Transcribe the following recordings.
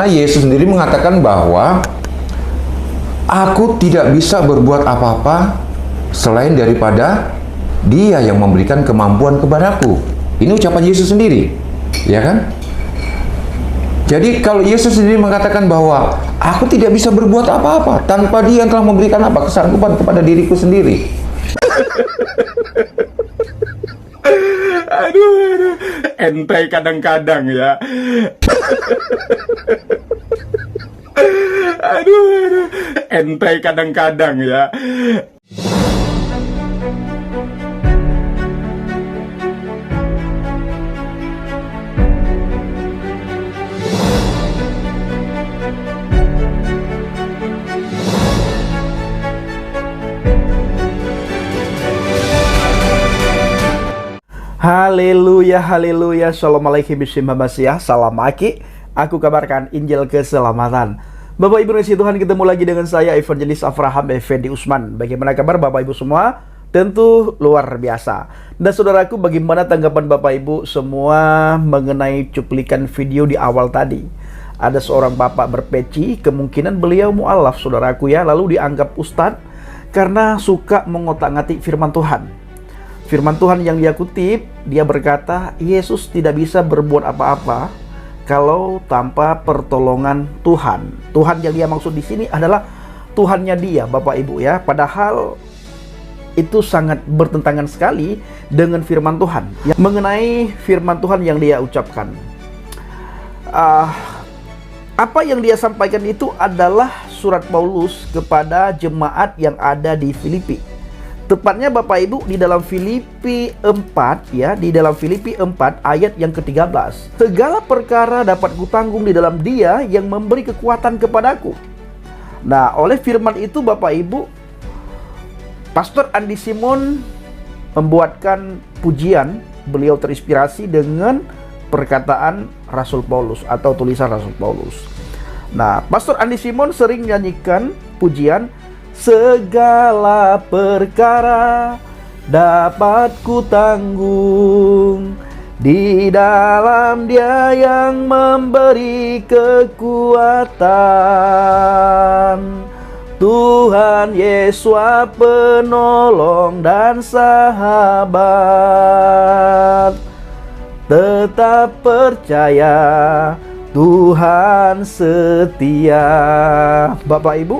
Karena Yesus sendiri mengatakan bahwa aku tidak bisa berbuat apa-apa selain daripada Dia yang memberikan kemampuan kepadaku. Ini ucapan Yesus sendiri, ya kan? Jadi kalau Yesus sendiri mengatakan bahwa aku tidak bisa berbuat apa-apa tanpa Dia yang telah memberikan apa? Kesanggupan kepada diriku sendiri. Aduh, entai kadang-kadang ya. Aduh, entai kadang-kadang ya. Haleluya, haleluya, shalom alaikum bismillahirrahmanirrahim. Salam Aki, aku kabarkan Injil keselamatan. Bapak Ibu kasih Tuhan, ketemu lagi dengan saya Evangelis Avraham Effendi Usman. Bagaimana kabar Bapak Ibu semua? Tentu luar biasa. Dan saudaraku, bagaimana tanggapan Bapak Ibu semua mengenai cuplikan video di awal tadi? Ada seorang bapak berpeci, kemungkinan beliau mu'alaf saudaraku ya, lalu dianggap ustadz karena suka mengotak-ngatik firman Tuhan. Firman Tuhan yang dia kutip, dia berkata, Yesus tidak bisa berbuat apa-apa kalau tanpa pertolongan Tuhan. Tuhan yang dia maksud di sini adalah Tuhannya dia, Bapak Ibu ya. Padahal itu sangat bertentangan sekali dengan firman Tuhan. Mengenai firman Tuhan yang dia ucapkan, apa yang dia sampaikan itu adalah surat Paulus kepada jemaat yang ada di Filipi. Tepatnya Bapak Ibu di dalam Filipi 4 ya, di dalam Filipi 4 ayat yang ke-13. Segala perkara dapat kutanggung di dalam Dia yang memberi kekuatan kepadaku. Nah, oleh firman itu Bapak Ibu, Pastor Andi Simon membuatkan pujian. Beliau terinspirasi dengan perkataan Rasul Paulus atau tulisan Rasul Paulus. Nah, Pastor Andi Simon sering nyanyikan pujian, segala perkara dapat ku tanggung di dalam Dia yang memberi kekuatan. Tuhan Yesus penolong dan sahabat. Tetap percaya Tuhan setia. Bapak Ibu,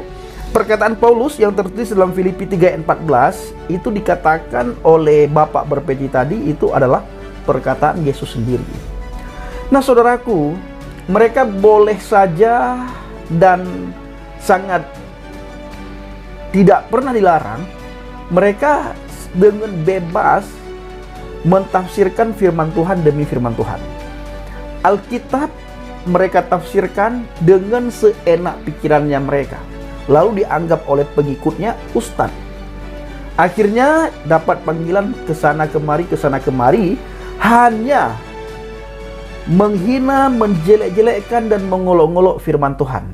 perkataan Paulus yang tertulis dalam Filipi 3 ayat 14 itu dikatakan oleh Bapak berpeci tadi itu adalah perkataan Yesus sendiri. Nah saudaraku, mereka boleh saja dan sangat tidak pernah dilarang mereka dengan bebas mentafsirkan firman Tuhan demi firman Tuhan. Alkitab mereka tafsirkan dengan seenak pikirannya mereka, lalu dianggap oleh pengikutnya ustadz. Akhirnya dapat panggilan kesana kemari, hanya menghina, menjelek-jelekkan dan mengolok-olok firman Tuhan.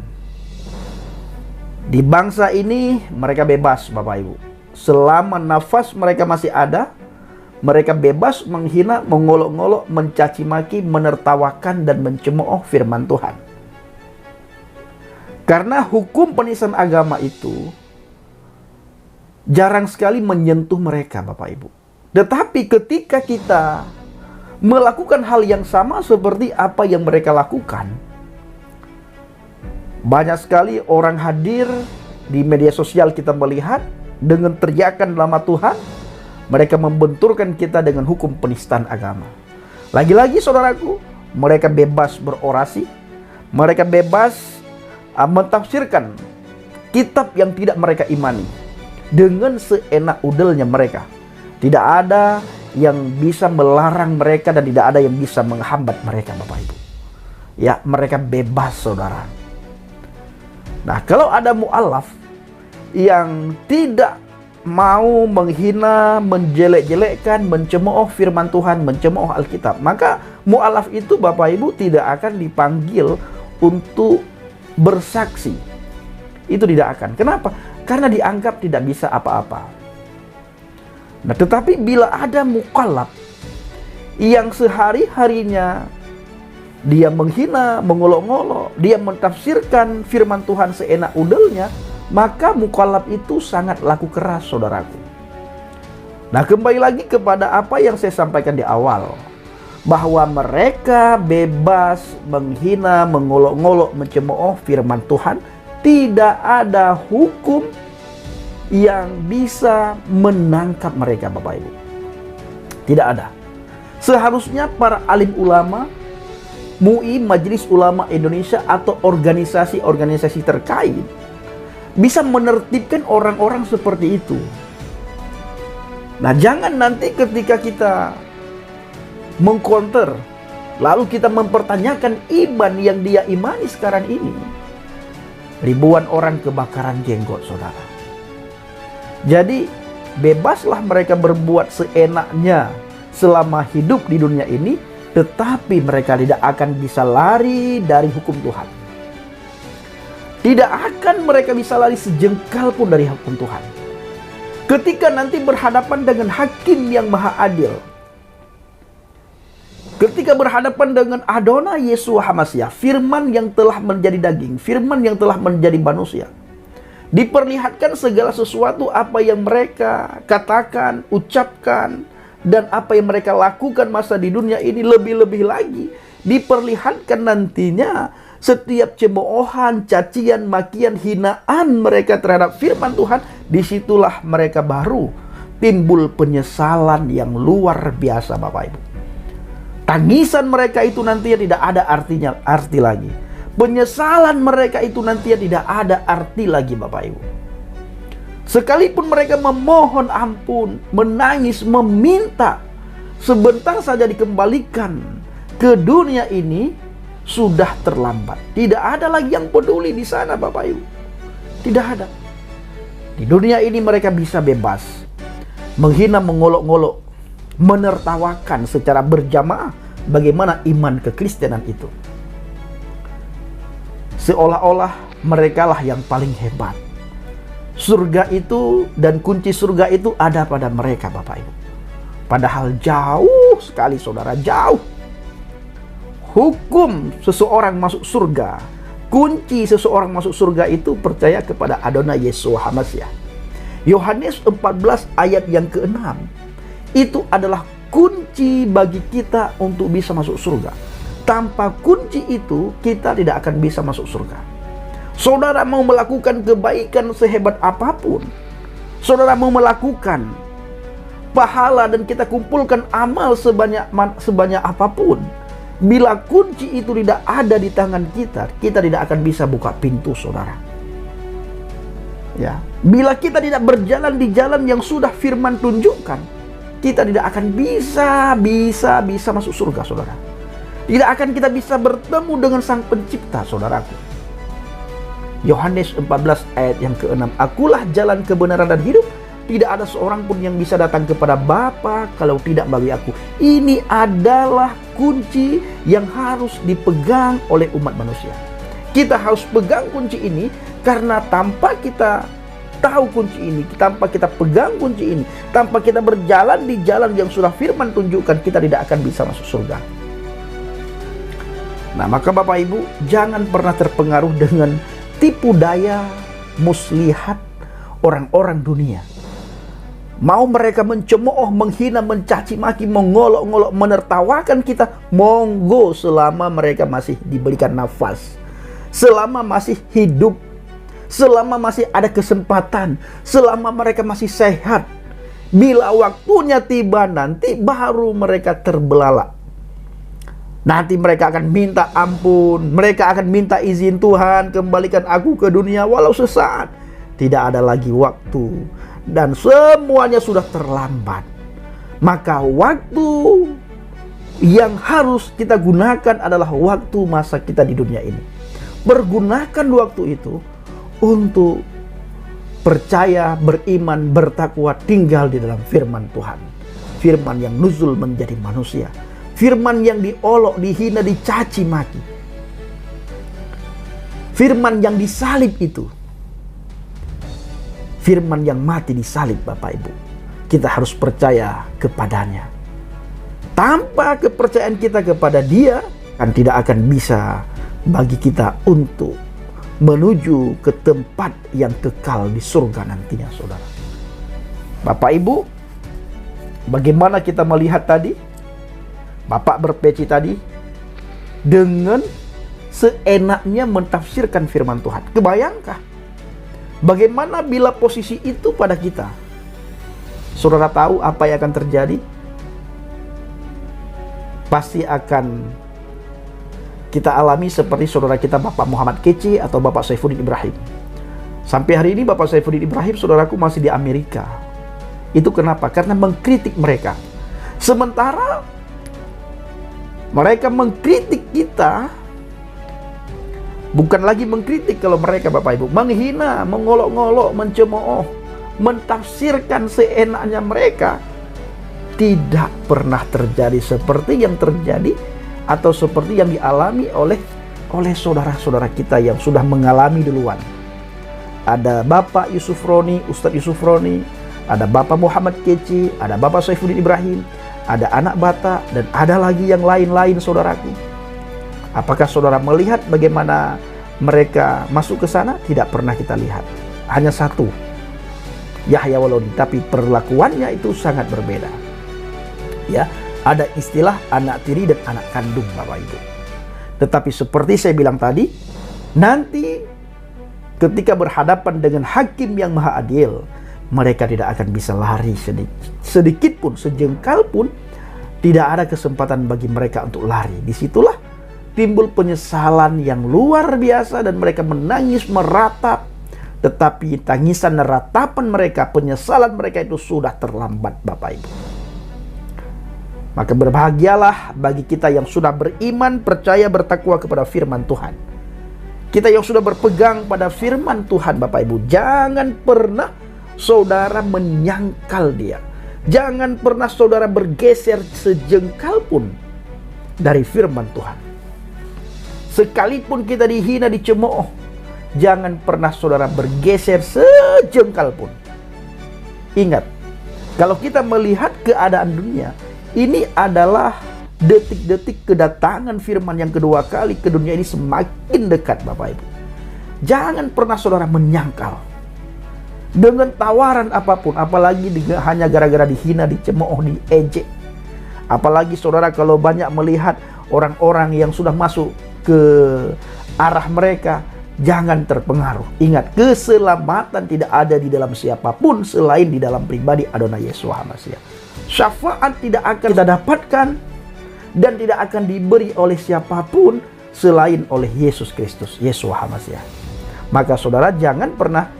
Di bangsa ini mereka bebas Bapak Ibu. Selama nafas mereka masih ada, mereka bebas menghina, mengolok-olok, mencaci maki, menertawakan dan mencemooh firman Tuhan. Karena hukum penistaan agama itu jarang sekali menyentuh mereka Bapak Ibu. Tetapi ketika kita melakukan hal yang sama seperti apa yang mereka lakukan, banyak sekali orang hadir di media sosial, kita melihat dengan teriakan nama Tuhan, mereka membenturkan kita dengan hukum penistaan agama. Lagi-lagi saudaraku, mereka bebas berorasi, mereka bebas mentafsirkan kitab yang tidak mereka imani dengan seenak udelnya mereka. Tidak ada yang bisa melarang mereka dan tidak ada yang bisa menghambat mereka Bapak Ibu. Ya, mereka bebas saudara. Nah, kalau ada mu'alaf yang tidak mau menghina, menjelek-jelekkan, mencemooh firman Tuhan, mencemooh Alkitab, maka mu'alaf itu Bapak Ibu tidak akan dipanggil untuk bersaksi. Itu tidak akan. Kenapa? Karena dianggap tidak bisa apa-apa. Nah, tetapi bila ada mukallaf yang sehari-harinya dia menghina, mengolok-ngolok, dia mentafsirkan firman Tuhan seenak udelnya, maka mukallaf itu sangat laku keras, saudaraku. Nah, kembali lagi kepada apa yang saya sampaikan di awal, bahwa mereka bebas menghina, mengolok-ngolok, mencemooh firman Tuhan. Tidak ada hukum yang bisa menangkap mereka, Bapak Ibu. Tidak ada. Seharusnya para alim ulama, MUI, Majelis Ulama Indonesia, atau organisasi-organisasi terkait bisa menertibkan orang-orang seperti itu. Nah, jangan nanti ketika kita mengcounter, lalu kita mempertanyakan iman yang dia imani sekarang ini, ribuan orang kebakaran jenggot, saudara. Jadi, bebaslah mereka berbuat seenaknya selama hidup di dunia ini, tetapi mereka tidak akan bisa lari dari hukum Tuhan. Tidak akan mereka bisa lari sejengkal pun dari hukum Tuhan. Ketika nanti berhadapan dengan hakim yang maha adil, ketika berhadapan dengan Adonai Yeshua HaMashiach, firman yang telah menjadi daging, firman yang telah menjadi manusia, diperlihatkan segala sesuatu apa yang mereka katakan, ucapkan, dan apa yang mereka lakukan masa di dunia ini, lebih-lebih lagi diperlihatkan nantinya setiap cemoohan, cacian, makian, hinaan mereka terhadap firman Tuhan. Disitulah mereka baru timbul penyesalan yang luar biasa, Bapak Ibu. Tangisan mereka itu nantinya tidak ada arti lagi. Penyesalan mereka itu nantinya tidak ada arti lagi, Bapak Ibu. Sekalipun mereka memohon ampun, menangis, meminta sebentar saja dikembalikan ke dunia ini, sudah terlambat. Tidak ada lagi yang peduli di sana, Bapak Ibu. Tidak ada. Di dunia ini mereka bisa bebas menghina, mengolok-ngolok, menertawakan secara berjamaah bagaimana iman kekristenan itu. Seolah-olah merekalah yang paling hebat. Surga itu dan kunci surga itu ada pada mereka, Bapak Ibu. Padahal jauh sekali, saudara, jauh. Hukum seseorang masuk surga, kunci seseorang masuk surga itu percaya kepada Adonai Yeshua HaMashiach. Yohanes 14 ayat yang ke-6 itu adalah kunci bagi kita untuk bisa masuk surga. Tanpa kunci itu kita tidak akan bisa masuk surga. Saudara mau melakukan kebaikan sehebat apapun, saudara mau melakukan pahala dan kita kumpulkan amal sebanyak apapun, bila kunci itu tidak ada di tangan kita, kita tidak akan bisa buka pintu, saudara. Ya, bila kita tidak berjalan di jalan yang sudah firman tunjukkan, kita tidak akan bisa masuk surga, saudara. Tidak akan kita bisa bertemu dengan Sang Pencipta, saudaraku. Yohanes 14 ayat yang ke-6, akulah jalan kebenaran dan hidup. Tidak ada seorang pun yang bisa datang kepada Bapa kalau tidak melalui aku. Ini adalah kunci yang harus dipegang oleh umat manusia. Kita harus pegang kunci ini, karena tanpa kita tahu kunci ini, tanpa kita pegang kunci ini, tanpa kita berjalan di jalan yang sudah firman tunjukkan, kita tidak akan bisa masuk surga. Nah, maka Bapak Ibu, jangan pernah terpengaruh dengan tipu daya muslihat orang-orang dunia. Mau mereka mencemooh, menghina, mencaci maki, mengolok-ngolok, menertawakan kita, monggo, selama mereka masih diberikan nafas, selama masih hidup, selama masih ada kesempatan, selama mereka masih sehat. Bila waktunya tiba nanti baru mereka terbelalak. Nanti mereka akan minta ampun, mereka akan minta izin, Tuhan kembalikan aku ke dunia walau sesaat. Tidak ada lagi waktu dan semuanya sudah terlambat. Maka waktu yang harus kita gunakan adalah waktu masa kita di dunia ini. Pergunakan waktu itu untuk percaya, beriman, bertakwa, tinggal di dalam firman Tuhan. Firman yang nuzul menjadi manusia. Firman yang diolok, dihina, dicaci maki. Firman yang disalib itu. Firman yang mati disalib, Bapak Ibu. Kita harus percaya kepadanya. Tanpa kepercayaan kita kepada Dia, tidak akan bisa bagi kita untuk menuju ke tempat yang kekal di surga nantinya, saudara. Bapak Ibu, bagaimana kita melihat tadi? Bapak berpeci tadi dengan seenaknya mentafsirkan firman Tuhan. Kebayangkah bagaimana bila posisi itu pada kita? Saudara tahu apa yang akan terjadi? Pasti akan kita alami seperti saudara kita Bapak Muhammad Kece atau Bapak Saifuddin Ibrahim. Sampai hari ini Bapak Saifuddin Ibrahim, saudaraku, masih di Amerika. Itu kenapa? Karena mengkritik mereka. Sementara mereka mengkritik kita, bukan lagi mengkritik kalau mereka, Bapak Ibu, menghina, mengolok-ngolok, mencemooh, mentafsirkan seenaknya mereka. Tidak pernah terjadi seperti yang terjadi atau seperti yang dialami oleh saudara-saudara kita yang sudah mengalami duluan. Ada Bapak Yusuf Roni, Ustadz Yusuf Roni, ada Bapak Muhammad Kece, ada Bapak Saifuddin Ibrahim, ada anak Bata, dan ada lagi yang lain-lain, saudaraku. Apakah saudara melihat bagaimana mereka masuk ke sana? Tidak pernah kita lihat. Hanya satu, Yahya Walodi, tapi perlakuannya itu sangat berbeda. Ya, ada istilah anak tiri dan anak kandung, Bapak Ibu. Tetapi seperti saya bilang tadi, nanti ketika berhadapan dengan hakim yang maha adil, mereka tidak akan bisa lari sedikit pun, sejengkal pun. Tidak ada kesempatan bagi mereka untuk lari. Disitulah timbul penyesalan yang luar biasa dan mereka menangis meratap. Tetapi tangisan dan ratapan mereka, penyesalan mereka itu sudah terlambat, Bapak Ibu. Maka berbahagialah bagi kita yang sudah beriman, percaya, bertakwa kepada firman Tuhan. Kita yang sudah berpegang pada firman Tuhan, Bapak Ibu, jangan pernah saudara menyangkal dia. Jangan pernah saudara bergeser sejengkal pun dari firman Tuhan. Sekalipun kita dihina, dicemooh, jangan pernah saudara bergeser sejengkal pun. Ingat, kalau kita melihat keadaan dunia, ini adalah detik-detik kedatangan firman yang kedua kali ke dunia ini semakin dekat, Bapak Ibu. Jangan pernah saudara menyangkal dengan tawaran apapun, apalagi hanya gara-gara dihina, dicemooh, diejek. Apalagi saudara kalau banyak melihat orang-orang yang sudah masuk ke arah mereka, jangan terpengaruh. Ingat, keselamatan tidak ada di dalam siapapun selain di dalam pribadi Adonai Yesus HaMashiach. Syafaat tidak akan kita dapatkan dan tidak akan diberi oleh siapapun selain oleh Yesus Kristus, Yesus HaMashiach. Maka saudara jangan pernah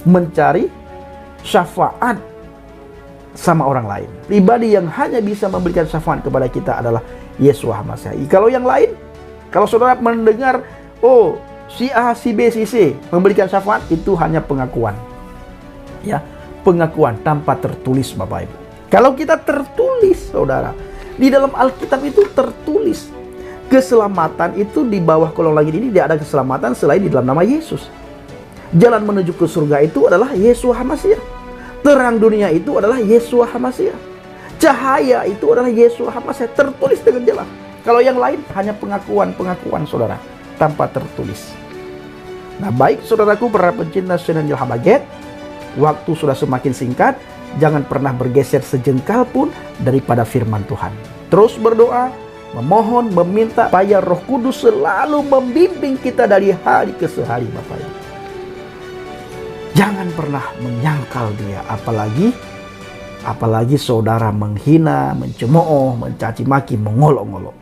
mencari syafaat sama orang lain. Pribadi yang hanya bisa memberikan syafaat kepada kita adalah Yesus HaMashiach. Kalau yang lain, kalau saudara mendengar, oh si A, si B, si C memberikan syafaat, itu hanya pengakuan. Ya, pengakuan tanpa tertulis, Bapak Ibu. Kalau kita tertulis, saudara, di dalam Alkitab itu tertulis keselamatan itu di bawah kolong langit ini tidak ada keselamatan selain di dalam nama Yesus. Jalan menuju ke surga itu adalah Yesus HaMashiach. Terang dunia itu adalah Yesus HaMashiach. Cahaya itu adalah Yesus HaMashiach. Tertulis dengan jelas. Kalau yang lain hanya pengakuan-pengakuan, saudara, tanpa tertulis. Nah, baik saudaraku para pencinta channel Habaget, waktu sudah semakin singkat. Jangan pernah bergeser sejengkal pun daripada firman Tuhan. Terus berdoa, memohon, meminta supaya Roh Kudus selalu membimbing kita dari hari ke hari, Bapak Ibu. Jangan pernah menyangkal dia, apalagi saudara menghina, mencemooh, mencaci maki, mengolok-ngolok.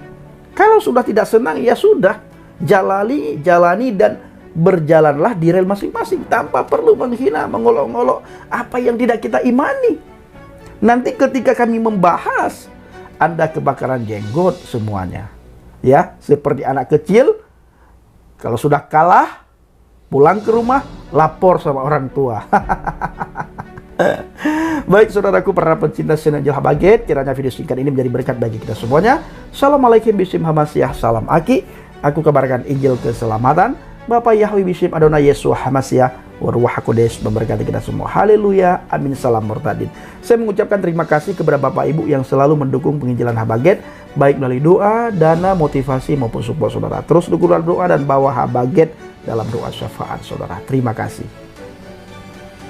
Kalau sudah tidak senang, ya sudah, jalani dan berjalanlah di rel masing-masing tanpa perlu menghina, mengolok-ngolok apa yang tidak kita imani. Nanti ketika kami membahas, Anda kebakaran jenggot semuanya. Ya, seperti anak kecil, kalau sudah kalah, pulang ke rumah, lapor sama orang tua. Baik saudaraku para pencinta channel Habaget, kiranya video singkat ini menjadi berkat bagi kita semuanya. Assalamualaikum Bishim HaMashiach, salam Aki. Aku kabarkan Injil keselamatan Bapak Yahweh Bishim Adonai Yesus HaMashiach. Ruh Hakodes memberkati kita semua. Haleluya. Amin. Salam Murtadin. Saya mengucapkan terima kasih kepada Bapak Ibu yang selalu mendukung penginjilan Habaget, baik melalui doa, dana, motivasi maupun support saudara. Terus dukunglah doa dan bawa Habaget dalam doa syafaat saudara. Terima kasih.